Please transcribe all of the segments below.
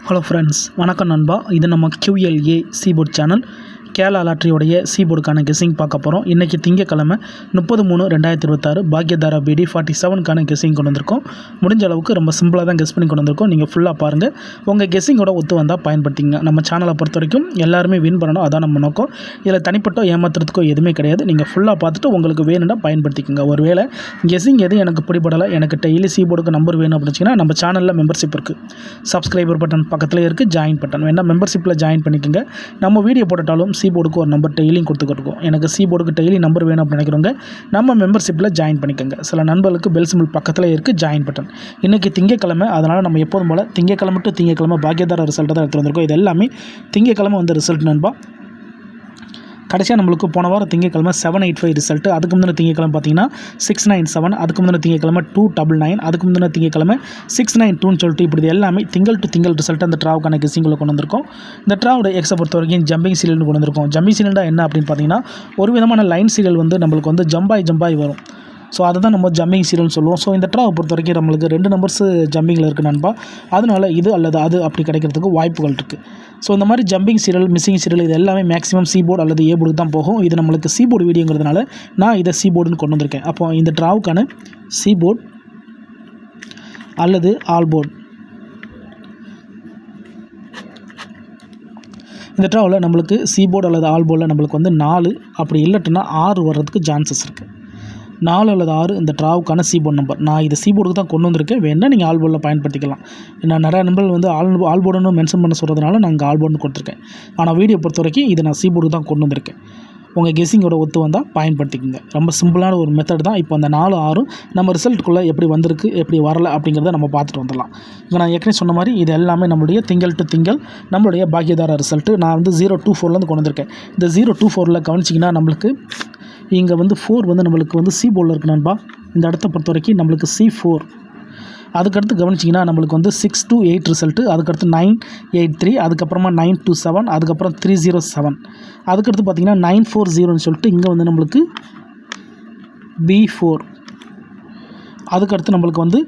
Hello friends, வணக்கம் நண்பா. இது நம்ம QLA சீபோர்ட் சேனல். கேரளா லாட்ரியோடைய சீபோர்டுக்கான கெஸ்ஸிங் பார்க்க போகிறோம். இன்றைக்கி திங்கக்கிழமை 30/3/2026 பாக்யதாரா BD 47க்கான கெஸ்ஸிங் கொண்டு வந்திருக்கோம். முடிஞ்ச அளவுக்கு ரொம்ப சிம்பிளாக தான் கெஸ் பண்ணி கொண்டு வந்திருக்கோம். நீங்கள் ஃபுல்லாக பாருங்கள். உங்கள் கெஸ்ஸிங்கோட ஒத்து வந்தால் பயன்படுத்திங்க. நம்ம சேனலை பொறுத்த வரைக்கும் எல்லாருமே வின் பண்ணணும், அதான் நம்ம நோக்கம். இதில் தனிப்பட்ட ஏமாத்துறதுக்கோ எதுவுமே கிடையாது. நீங்கள் ஃபுல்லாக பார்த்துட்டு உங்களுக்கு வேணும்னா பயன்படுத்திக்கோங்க. ஒருவேளை கெஸ்ஸிங் எது எனக்கு பிடிபடலை, எனக்கு டெய்லி சீபோர்டுக்கு நம்பர் வேணும் அப்படின்னா நம்ம சேனலில் மெம்பர்ஷிப் இருக்குது. சப்ஸ்கிரைபர் பட்டன் பக்கத்தில் இருக்குது, ஜாயின் பட்டன் வேணால் மெம்பர்ஷிப்பில் ஜாயின் பண்ணிக்கோங்க. நம்ம வீடியோ போட்டாலும் சீபோர்டுக்கு ஒரு நம்பர் டெய்லியும் கொடுத்துக்கிட்டு எனக்கு சீபோர்டுக்கு டெய்லி நம்பர் வேணும் அப்படின்னு நினைக்கிறவங்க நம்ம மெம்பர்ஷிப்பில் ஜாயின் பண்ணிக்கோங்க. சில நண்பர்களுக்கு பெல் சிம்பிள் பக்கத்தில் இருக்குது, ஜாயின் பட்டன். இன்றைக்கி திங்கக்கிழமை, அதனால் நம்ம எப்போதும் போல் திங்கக்கிழமை டு திங்கக்கிழமை பாக்யதாரா ரிசல்ட்டை தான் எடுத்து வந்திருக்கோம். இது எல்லாமே திங்கக்கிழமை வந்து ரிசல்ட் நண்பா. கடைசியாக நம்மளுக்கு போன வாரம் திங்கக்கிழமை 785 ரிசல்ட்டு. அதுக்கு முந்தின திங்கக்கிழமை பார்த்தீங்கன்னா 697, அதுக்கு முந்தின திங்கக்கிழமை 299, அதுக்கு முந்தின திங்கக்கிழமை 692ன்னு சொல்லிட்டு இப்படி எல்லாமே திங்கள் டு திங்கள் ரிசல்ட்டு அந்த ட்ராவுக்கான கெஸ்ஸிங்கில் கொண்டு வந்திருக்கோம். இந்த ட்ராவோட எக்ஸை பொறுத்த வரைக்கும் ஜம்பிங் சீரியல்னு கொண்டு வந்திருக்கோம். ஜம்பிங் சீரியல்னா என்ன அப்படின்னு பார்த்தீங்கன்னா, ஒரு விதமான லைன் சீரியல் வந்து நம்மளுக்கு வந்து ஜம்பாய் வரும். ஸோ அதை தான் நம்ம ஜம்பிங் சீரியல்னு சொல்லுவோம். ஸோ இந்த ட்ராவை பொறுத்த வரைக்கும் நம்மளுக்கு 2 நம்பர்ஸு ஜம்பிங்கில் இருக்குது நண்பா. அதனால் இது அல்லது அது அப்படி கிடைக்கிறதுக்கு வாய்ப்புகள் இருக்குது. ஸோ இந்த மாதிரி ஜம்பிங் சீரியல், மிஸ்ஸிங் சீரியல் இது எல்லாமே மேக்ஸிமம் சீபோர்டு அல்லது ஏபோர்டு தான் போகும். இது நம்மளுக்கு சீபோர்டு வீடியோங்கிறதுனால நான் இதை சீபோர்டுன்னு கொண்டு வந்திருக்கேன். அப்போ இந்த ட்ராவுக்கான சீபோர்டு அல்லது ஆல்போர்டு, இந்த ட்ராவில் நம்மளுக்கு சீபோர்டு அல்லது ஆல்போர்டில் நம்மளுக்கு வந்து 4 அப்படி இல்லட்டுன்னா 6 வர்றதுக்கு சான்சஸ் இருக்குது. 4 அல்லது 6 இந்த ட்ராவுக்கான சீபோர்டு நம்பர். நான் இதை சீபோர்டுக்கு தான் கொண்டு வந்திருக்கேன். வேணால் நீங்கள் ஆல்போர்டில் பயன்படுத்திக்கலாம். நான் நிறையா நம்பர்கள் வந்து ஆல்போர்டுன்னு மென்ஷன் பண்ண சொல்கிறதுனால நான் இங்கே ஆல்போர்டுன்னு கொடுத்துருக்கேன். ஆனால் வீடியோ பொறுத்த வரைக்கும் இதை நான் சீபோர்டுக்கு தான் கொண்டு வந்திருக்கேன். உங்கள் கெஸ்ஸிங்கோட ஒத்து வந்தால் பயன்படுத்திக்கோங்க. ரொம்ப சிம்பிளான ஒரு மெத்தட் தான். இப்போ அந்த 4 6 நம்ம ரிசல்ட்டுக்குள்ளே எப்படி வந்திருக்கு, எப்படி வரலை அப்படிங்கிறத நம்ம பார்த்துட்டு வந்துடலாம். இங்கே நான் ஏற்கனவே சொன்ன மாதிரி இது எல்லாமே நம்மளுடைய திங்கள் டு திங்கள் நம்மளுடைய பாக்யதாரா ரிசல்ட்டு. நான் வந்து 024லேருந்து கொண்டு வந்திருக்கேன். இந்த 024ல் கவனிச்சிங்கன்னா நம்மளுக்கு இங்கே வந்து 4 வந்து நம்மளுக்கு வந்து சீபோர்டில் இருக்கு நண்பா. இந்த இடத்த பொறுத்த வரைக்கும் நம்மளுக்கு C4. அதுக்கடுத்து கவனிச்சிங்கன்னா நம்மளுக்கு வந்து 628 ரிசல்ட்டு. அதுக்கடுத்து 983, அதுக்கப்புறமா 927, அதுக்கப்புறம் 307. அதுக்கடுத்து பார்த்திங்கன்னா 940ன்னு சொல்லிட்டு இங்கே வந்து நம்மளுக்கு B4. அதுக்கடுத்து நம்மளுக்கு வந்து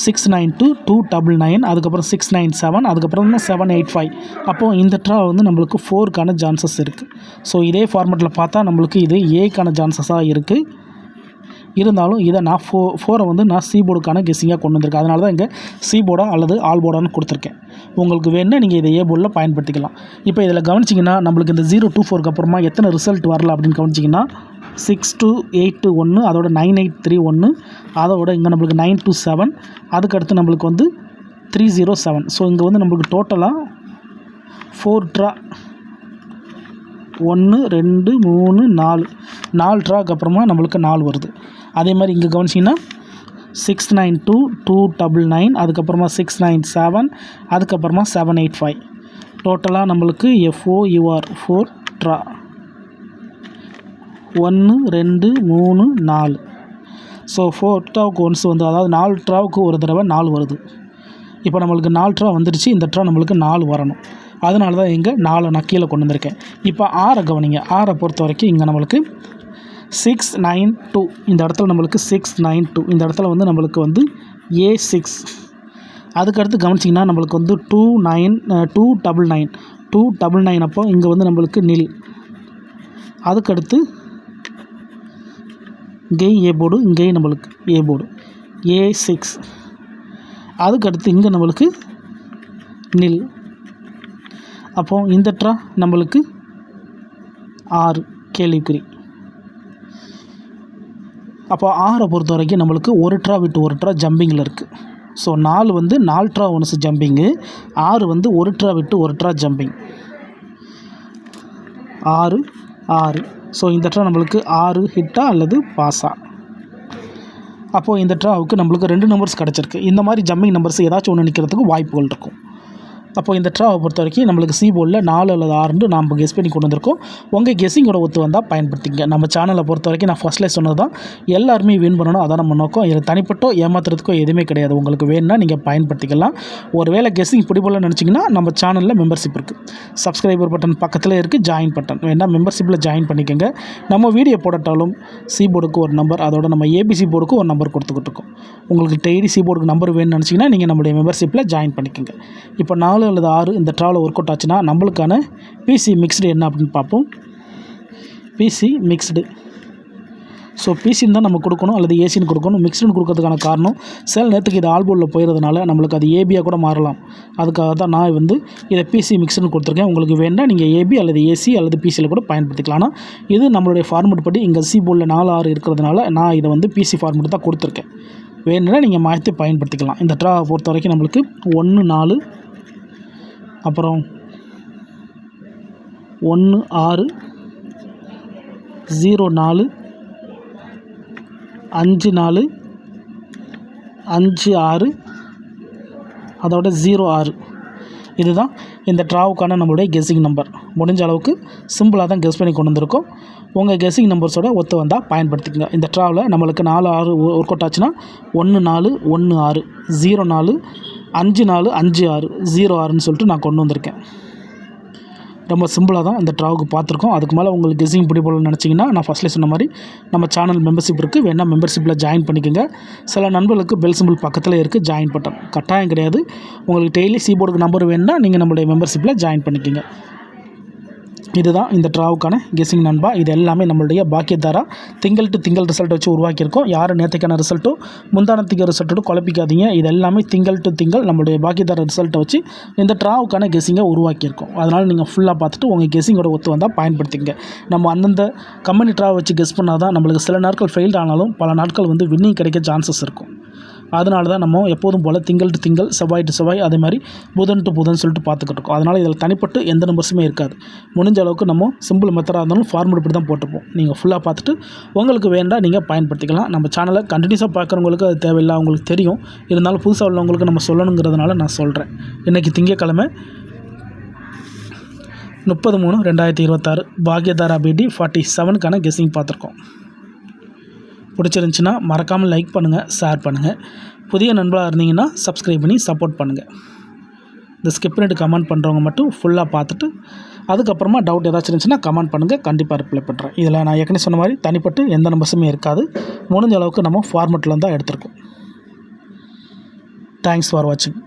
692, 299, அதுக்கப்புறம் 697, அதுக்கப்புறம் 785. அப்போது இந்த ட்ரா வந்து நம்மளுக்கு 4க்கான சான்சஸ் இருக்குது. ஸோ இதே ஃபார்மெட்டில் பார்த்தா நம்மளுக்கு இது ஏக்கான சான்சஸாக இருக்குது. இருந்தாலும் இதை நான் 4 வந்து நான் சீபோர்டுக்கான கெஸ்ஸிங்காக கொண்டு வந்திருக்கேன். அதனால தான் இங்கே சீபோர்டா அல்லது ஆல்போர்டான்னு கொடுத்துருக்கேன். உங்களுக்கு வேணுன்னா நீங்கள் இதை ஏபோர்டில் பயன்படுத்திக்கலாம். இப்போ இதில் கவனிச்சிங்கன்னா நம்மளுக்கு இந்த 024க்கு அப்புறமா எத்தனை ரிசல்ட் வரல அப்படின்னு கவனிச்சிங்கன்னா 628 அதோட 983 அதோட இங்கே நம்மளுக்கு 927, அதுக்கடுத்து நம்மளுக்கு வந்து 307. ஸோ இங்கே வந்து நம்மளுக்கு டோட்டலாக 4 ட்ரா 1 2 3 4 ட்ராக்கு அப்புறமா நம்மளுக்கு 4 வருது. அதே மாதிரி இங்கே கவனிச்சிங்கன்னா 692, 299, அதுக்கப்புறமா 697, அதுக்கப்புறமா 785. டோட்டலாக நம்மளுக்கு FOUR 4 ட்ரா 1 2 3 4. ஸோ 4 ட்ராவுக்கு ஒன்ஸ் வந்து, அதாவது 4 ட்ராவுக்கு ஒரு தடவை 4 வருது. இப்போ நம்மளுக்கு 4 ட்ரா வந்துடுச்சு. இந்த ட்ரா நம்மளுக்கு 4 வரணும். அதனால தான் இங்கே 4 நான் கீழே கொண்டு வந்திருக்கேன். இப்போ 6 கவனிங்க. 6 பொறுத்த வரைக்கும் இங்கே நம்மளுக்கு 692, இந்த இடத்துல நம்மளுக்கு 692, இந்த இடத்துல வந்து நம்மளுக்கு வந்து A6. அதுக்கடுத்து கவனிச்சிங்கன்னா நம்மளுக்கு வந்து 299 அப்போ இங்கே வந்து நம்மளுக்கு நில். அதுக்கடுத்து இங்கேயும் ஏபோர்டு, இங்கேயும் நம்மளுக்கு ஏபோர்டு A6. அதுக்கடுத்து இங்கே நம்மளுக்கு நில். அப்போது இந்த ட்ரா நம்மளுக்கு 6 கேள்விக்குறி. அப்போ 6 பொறுத்த வரைக்கும் நம்மளுக்கு ஒரு ட்ரா விட்டு ஒரு ட்ரா ஜம்பிங்கில் இருக்குது. ஸோ 4 வந்து 4 ட்ரா ஒன்ஸ் ஜம்பிங்கு, 6 வந்து ஒரு ட்ரா விட்டு ஒரு ட்ரா ஜம்பிங். 6 6. ஸோ இந்த ட்ரா நம்மளுக்கு 6 ஹிட்டா அல்லது பாஸா. அப்போது இந்த ட்ராவுக்கு நம்மளுக்கு 2 நம்பர்ஸ் கிடச்சிருக்கு. இந்த மாதிரி ஜம்பிங் நம்பர்ஸ் ஏதாச்சும் ஒன்று நிற்கிறதுக்கு வாய்ப்புகள் இருக்கும். அப்போது இந்த ட்ராவை பொறுத்த வரைக்கும் நம்மளுக்கு சீபோர்டில் 4 அல்லது 6 நாம் கெஸ் பண்ணி கொண்டு வந்திருக்கோம். உங்கள் கெஸ்ஸிங்கோட ஒத்து வந்தால் பயன்படுத்திங்க. நம்ம சேனலை பொறுத்த வரைக்கும் நான் ஃபஸ்ட்டில் சொன்னது தான், எல்லாருமே வின் பண்ணணும், அதான் நம்ம நோக்கம். இதில் தனிப்பட்டோ ஏமாத்துறதுக்கோ எதுவுமே கிடையாது. உங்களுக்கு வேணும்னா நீங்கள் பயன்படுத்திக்கலாம். ஒரு வேளை கெஸ்ஸிங் பிடிபடலன்னு நினச்சிங்கன்னா நம்ம சேனலில் மெம்பர்ஷிப் இருக்குது. சப்ஸ்கிரைபர் பட்டன் பக்கத்தில் இருக்குது, ஜாயின் பட்டன் வேணால் மெம்பர்ஷிப்பில் ஜாயின் பண்ணிக்கோங்க. நம்ம வீடியோ போடட்டாலும் சீபோர்டுக்கு ஒரு நம்பர், அதோட நம்ம ABC போர்டுக்கு ஒரு நம்பர் கொடுத்துக்கிட்டு இருக்கோம். உங்களுக்கு டெய்லி சீபோர்டுக்கு நம்பர் வேணும்னு நினச்சிங்கன்னா நீங்கள் நம்மளுடைய மெம்பர்ஷிப்பில் ஜாயின் பண்ணிக்கோங்க. இப்போ 4 4 அல்லது 6 இந்த ட்ராவில் ஒர்க் அவுட் ஆச்சுன்னா நம்மளுக்கான பிசி மிக்ஸ்டு என்ன அப்படின்னு பார்ப்போம். PC mixed. ஸோ பிசின்னு தான் நம்ம கொடுக்கணும் அல்லது ஏசின்னு கொடுக்கணும். மிக்ஸ்டுன்னு கொடுக்கறதுக்கான காரணம் சில நேரத்துக்கு இது ஆல்போர்டில் போயிடுறதுனால நம்மளுக்கு அது ஏபியாக கூட மாறலாம். அதுக்காக தான் நான் இதை பிசி மிக்ஸ்டுன்னு கொடுத்துருக்கேன். உங்களுக்கு வேண்டாம் நீங்கள் ஏபி அல்லது ஏசி அல்லது பிசியில் கூட பயன்படுத்திக்கலாம். ஆனால் இது நம்மளுடைய ஃபார்மெட் படி இங்கே சி போர்டில் 4 6 இருக்கிறதுனால நான் இதை பிசி ஃபார்மெட் தான் கொடுத்துருக்கேன். வேணும்னா நீங்கள் மாற்றி பயன்படுத்திக்கலாம். இந்த ட்ரா பொறுத்த வரைக்கும் நம்மளுக்கு 1 4 அப்புறம் 1 6 0 4 5 4 5 6 அதோட 0 6 இதுதான் இந்த ட்ராவுக்கான நம்மளுடைய கெஸ்ஸிங் நம்பர். முடிஞ்ச அளவுக்கு சிம்பிளாக தான் கெஸ் பண்ணி கொண்டு வந்திருக்கோம். உங்கள் கெஸ்ஸிங் நம்பர்ஸோட ஒத்து வந்தால் பயன்படுத்திக்கங்க. இந்த ட்ராவில் நம்மளுக்கு 4 6 ஒர்க் அவுட் ஆச்சுன்னா 1 4 1 6 0 4 5 4 5 6 0 6ன்னு சொல்லிட்டு நான் கொண்டு வந்திருக்கேன். ரொம்ப சிம்பிளாக தான் இந்த ட்ராவுக்கு பார்த்துருக்கோம். அதுக்கு மேலே உங்களுக்கு கெஸ்ஸிங் பிடிப்போம்னு நினச்சிங்கன்னா நான் ஃபஸ்ட்லேயே சொன்ன மாதிரி நம்ம சேனல் மெம்பர்ஷிப் இருக்குது. வேணால் மெம்பர்ஷிப்பில் ஜாயின் பண்ணிக்கோங்க. சில நண்பர்களுக்கு பெல் சிம்பிள் பக்கத்தில் இருக்குது ஜாயின் பட்டன். கட்டாயம் கிடையாது. உங்களுக்கு டெய்லி சீபோர்டுக்கு நம்பர் வேணுன்னா நீங்கள் நம்மளுடைய மெம்பர்ஷிப்பில் ஜாயின் பண்ணிக்கோங்க. இதுதான் இந்த ட்ராவுக்கான கெஸ்ஸிங் நண்பா. இது எல்லாமே நம்மளுடைய பாக்கியதாரா திங்கள் டு திங்கள் ரிசல்ட் வச்சு உருவாக்கியிருக்கோம். யாரும் நேற்றுக்கான ரிசல்ட்டோ முந்தானத்துக்கு ரிசல்ட்டோ குழப்பிக்காதீங்க. இது எல்லாமே திங்கள் டு திங்கள் நம்மளுடைய பாக்கியதாரா ரிசல்ட்டை வச்சு இந்த ட்ராவுக்கான கெஸ்ஸிங்கை உருவாக்கியிருக்கோம். அதனால் நீங்கள் ஃபுல்லாக பார்த்துட்டு உங்கள் கெஸ்ஸிங்கோட ஒத்து வந்தால் பயன்படுத்திங்க. நம்ம அந்தந்த கம்பெனி ட்ராவை வச்சு கெஸ் பண்ணால் தான் நம்மளுக்கு சில நாட்கள் ஃபெயில்ட் ஆனாலும் பல நாட்கள் வின்னிங் கிடைக்க சான்சஸ் இருக்கும். அதனால தான் நம்ம எப்போதும் போல் திங்கள் டு திங்கள் செவ்வாய் டு செவ்வாய் அதே மாதிரி புதன் டு புதன் சொல்லிட்டு பார்த்துக்கிட்டு இருக்கோம். அதனால் இதில் தனிப்பட்டு எந்த நம்பர்ஸுமே இருக்காது. முடிஞ்ச அளவுக்கு நம்ம சிம்பிள் மெத்தடாக இருந்தாலும் ஃபார்முலா இப்படி தான் போட்டுப்போம். நீங்கள் ஃபுல்லாக பார்த்துட்டு உங்களுக்கு வேண்டாம் நீங்கள் பயன்படுத்திக்கலாம். நம்ம சேனலை கண்டினியூஸாக பார்க்குறவங்களுக்கு அது தேவையில்லை, அவங்களுக்கு தெரியும். இருந்தாலும் புதுசாக உள்ளவங்களுக்கு நம்ம சொல்லணுங்கிறதுனால நான் சொல்கிறேன். இன்றைக்கி திங்கக்கிழமை 30/3/2026 பாக்யதாரா பிடி 47க்கான கெஸ்ஸிங் பார்த்துருக்கோம். பிடிச்சிருந்துச்சின்னா மறக்காமல் லைக் பண்ணுங்கள், ஷேர் பண்ணுங்கள். புதிய நண்பராக இருந்தீங்கன்னா சப்ஸ்கிரைப் பண்ணி சப்போர்ட் பண்ணுங்கள். இந்த ஸ்கிப் பண்ணிட்டு கமெண்ட் பண்ணுறவங்க மட்டும் ஃபுல்லாக பார்த்துட்டு அதுக்கப்புறமா டவுட் ஏதாச்சும் இருந்துச்சுன்னா கமெண்ட் பண்ணுங்கள். கண்டிப்பாக ரிப்ளை பண்ணுறேன். இதில் நான் ஏற்கனவே சொன்ன மாதிரி தனிப்பட்டு எந்த நம்பர்ஸுமே இருக்காது. முடிஞ்ச அளவுக்கு நம்ம ஃபார்மெட்டில் தான் எடுத்திருக்கோம். தேங்க்ஸ் ஃபார் வாட்சிங்.